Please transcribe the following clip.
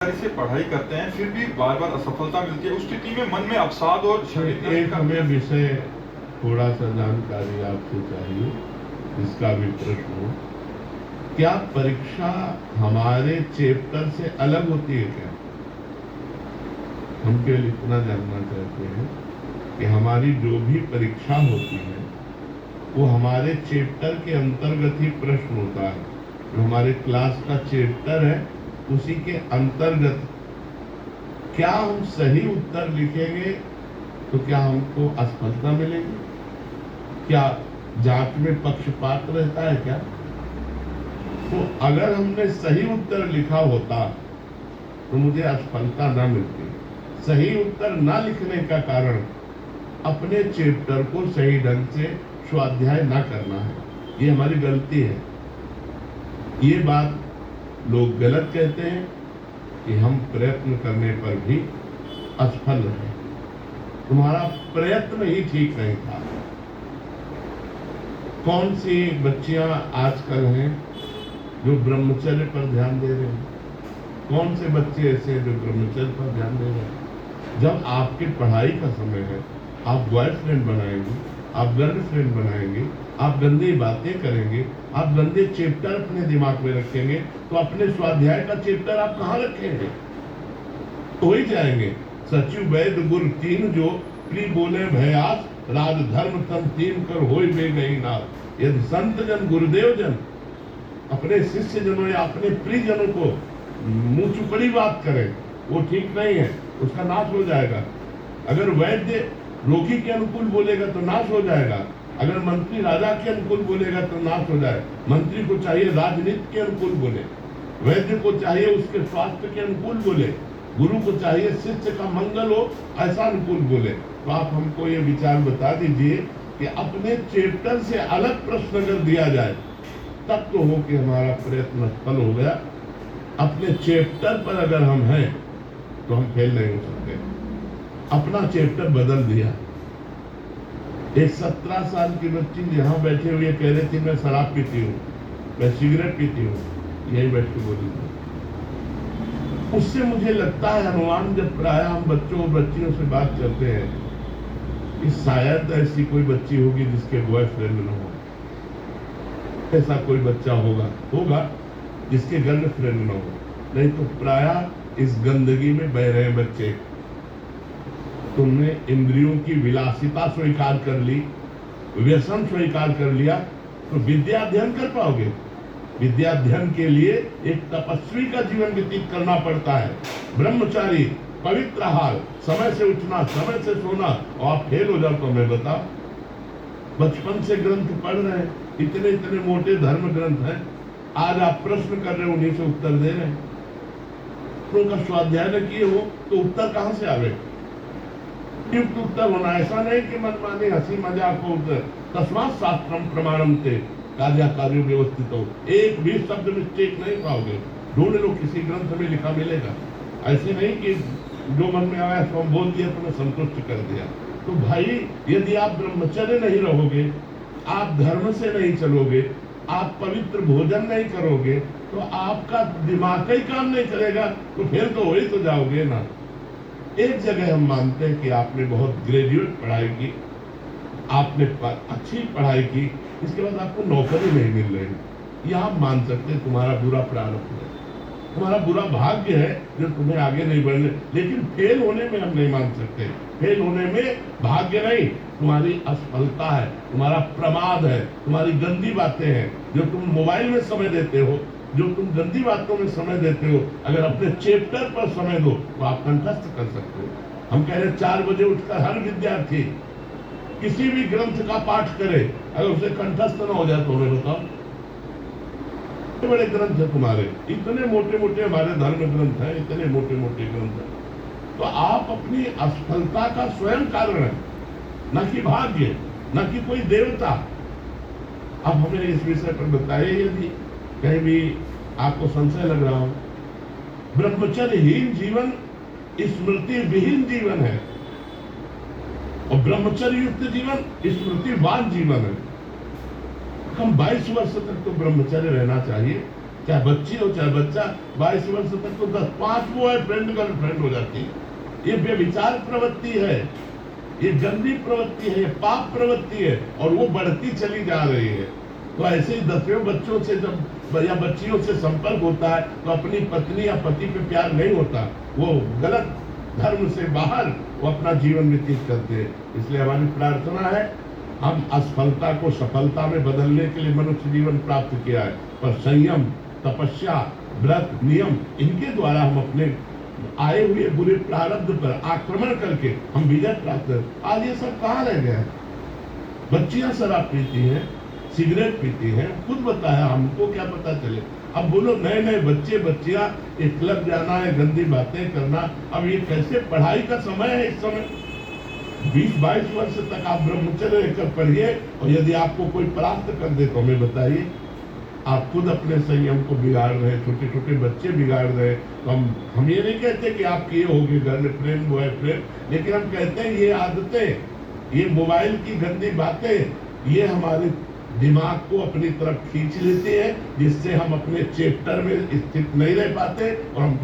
ईमानदारी से पढ़ाई करते हैं फिर भी बार बार असफलता मिलती है, उस स्थिति में मन में अवसाद और एक हमें विषय थोड़ा सा जानकारी आपसे चाहिए, इसका भी प्रश्न हो। क्या परीक्षा हमारे चैप्टर से अलग होती है क्या? हम केवल इतना जानना चाहते हैं कि हमारी जो भी परीक्षा होती है वो हमारे चैप्टर के अंतर्गत ही प्रश्न होता है। जो हमारे क्लास का चैप्टर है उसी के अंतर्गत क्या हम सही उत्तर लिखेंगे तो क्या हमको असफलता मिलेगी? क्या जांच में पक्षपात रहता है क्या? तो अगर हमने सही उत्तर लिखा होता तो मुझे असफलता ना मिलती। सही उत्तर ना लिखने का कारण अपने चैप्टर को सही ढंग से स्वाध्याय ना करना है, ये हमारी गलती है। ये बात लोग गलत कहते हैं कि हम प्रयत्न करने पर भी असफल रहे। तुम्हारा प्रयत्न ही ठीक नहीं था। कौन सी बच्चियां आजकल हैं जो ब्रह्मचर्य पर ध्यान दे रहे हैं? कौन से बच्चे ऐसे हैं जो ब्रह्मचर्य पर ध्यान दे रहे हैं? जब आपके पढ़ाई का समय है, आप बॉयफ्रेंड बनाएंगे, आप गर्लफ्रेंड बनाएंगे, आप गंदी बातें करेंगे, आप गंदे चैप्टर अपने दिमाग में रखेंगे, तो अपने स्वाध्याय का चैप्टर आप कहाँ रखेंगे? तो ही जाएंगे। सचिव वैद्य गुर तीन जो प्री बोले भयास, राज धर्म तम तीन कर होय बे गई नाथ। यदि संत जन गुरुदेव जन अपने शिष्य जनों या अपने प्रियजनों को मुंह चुपड़ी बात करें, वो ठीक नहीं है, उसका नाश हो जाएगा। अगर वैद्य रोगी के अनुकूल बोलेगा तो नाश हो जाएगा। अगर मंत्री राजा के अनुकूल बोलेगा तो नाश हो जाए। मंत्री को चाहिए राजनीति के अनुकूल बोले, वैद्य को चाहिए उसके स्वास्थ्य के अनुकूल बोले, गुरु को चाहिए शिष्य का मंगल हो ऐसा अनुकूल बोले। तो आप हमको ये विचार बता दीजिए कि अपने चैप्टर से अलग प्रश्न अगर दिया जाए तब तो हो कि हमारा प्रयत्न सफल हो गया। अपने चैप्टर पर अगर हम हैं तो हम फेल नहीं हो सकते। अपना चैप्टर बदल दिया। एक 17 साल की बच्ची यहाँ बैठे हुए कह रही थी मैं शराब पीती हूँ, मैं सिगरेट पीती हूँ, यही बैठ के बोली थी। उससे मुझे लगता है अनुमान जब प्राय हम बच्चों और बच्चियों से बात करते हैं कि शायद ऐसी कोई बच्ची होगी जिसके बॉयफ्रेंड न हो, ऐसा कोई बच्चा होगा जिसके गर्लफ्रेंड न हो। नहीं तो प्राय इस गंदगी में बह रहे बच्चे। तुमने इंद्रियों की विलासिता स्वीकार कर ली, व्यसन स्वीकार कर लिया, तो विद्या अध्ययन कर पाओगे? विद्या अध्ययन के लिए एक तपस्वी का जीवन व्यतीत करना पड़ता है। ब्रह्मचारी, पवित्र हाल, समय से उठना, समय से सोना, और आप फेल हो जाओ तो मैं बताओ। बचपन से ग्रंथ पढ़ रहे हैं, इतने इतने मोटे धर्म ग्रंथ हैं, आज आप प्रश्न कर रहे हो, उन्हीं से उत्तर दे रहे हैं। तो उनका स्वाध्याय न किए हो तो उत्तर कहां से आवे? युक्त उत्तर होना, ऐसा नहीं कि मनमानी हंसी मजाक हो उत्तर। तस्मात् शास्त्रम प्रमाणम ते कार्य व्यवस्थित हो। एक भी शब्द मिस्टेक नहीं पाओगे। ढूंढ लो, किसी ग्रंथ में लिखा मिलेगा। ऐसे नहीं कि जो मन में आया तो बोल दिया तो मैं संतुष्ट कर दिया। तो भाई यदि आप ब्रह्मचर्य नहीं रहोगे, आप धर्म से नहीं चलोगे, आप पवित्र भोजन नहीं करोगे, तो आपका दिमाग ही काम नहीं करेगा, तो फिर तो वही तो जाओगे ना। एक जगह हम मानते हैं कि आपने बहुत ग्रेजुएट पढ़ाई की, आपने अच्छी पढ़ाई की, इसके बाद आपको नौकरी नहीं मिल रही, यह आप मान सकते हैं तुम्हारा बुरा प्रारब्ध है, तुम्हारा बुरा भाग्य है जो तुम्हें आगे नहीं बढ़ने। लेकिन फेल होने में हम नहीं मान सकते। फेल होने में भाग्य नहीं, तुम्हारी असफलता है, तुम्हारा प्रमाद है, तुम्हारी गंदी बातें हैं जो तुम मोबाइल में समय देते हो, जो तुम गंदी बातों में समय देते हो। अगर अपने चैप्टर पर समय दो तो आप कंठस्थ कर सकते हो। हम कह रहे 4 बजे उठकर हर विद्यार्थी किसी भी ग्रंथ का पाठ करे, अगर उसे कंठस्थ न हो जाए तो हमें बताओ। बड़े ग्रंथ है तुम्हारे, इतने मोटे मोटे हमारे धर्म ग्रंथ हैं, इतने मोटे मोटे ग्रंथ हैं। तो आप अपनी असफलता का स्वयं कारण है, न कि भाग्य, न कि कोई देवता। अब हमें इस विषय पर बताइए, यदि कहीं भी आपको संशय लग रहा हो। ब्रह्मचर्यहीन जीवन स्मृति विहीन जीवन है, और ब्रह्मचर्य युक्त जीवन स्मृतिवान जीवन है। हम 22 वर्ष तक तो ब्रह्मचर्य रहना चाहिए, चाहे बच्ची हो चाहे बच्चा, 22 वर्ष तक तो 10-5 बॉयफ्रेंड गर्लफ्रेंड हो जाती है। ये व्यभिचार प्रवृत्ति है, ये गंदी प्रवृत्ति है, ये पाप प्रवृत्ति है, और वो बढ़ती चली जा रही है। तो ऐसे ही 10वें बच्चों से जब या बच्चियों से संपर्क होता है तो अपनी पत्नी या पति पे प्यार नहीं होता, वो गलत धर्म से बाहर वो अपना जीवन व्यतीत करते हैं। इसलिए हमारी प्रार्थना है, हम असफलता को सफलता में बदलने के लिए मनुष्य जीवन प्राप्त किया है, पर संयम, तपस्या, व्रत, नियम, इनके द्वारा हम अपने आए हुए बुरे प्रारब्ध पर आक्रमण करके हम विजय प्राप्त कर। आज ये सब कहाँ रह गया है? बच्चियां शराब पीती हैं, सिगरेट पीती हैं, खुद बताया, हमको क्या पता चले। अब बोलो नए नए बच्चे बच्चियां एक क्लब जाना है, गंदी बातें करना। अब ये कैसे, पढ़ाई का समय है इस समय, 20-22 वर्ष तक आप ब्रह्मचर्य लेकर पढ़िए, और यदि आपको कोई प्राप्त कर दे तो हमें बताइए। आप खुद अपने संयम को बिगाड़ रहे हैं, छोटे छोटे बच्चे बिगाड़ रहे हैं। तो हम ये नहीं कहते कि आप किए होंगे गर्लफ्रेंड बॉयफ्रेंड, लेकिन हम कहते हैं ये आदतें, ये मोबाइल की गंदी बातें, ये हमारे दिमाग को अपनी तरफ खींच लेती है, जिससे हम अपने चैप्टर में स्थित नहीं रह पाते और हम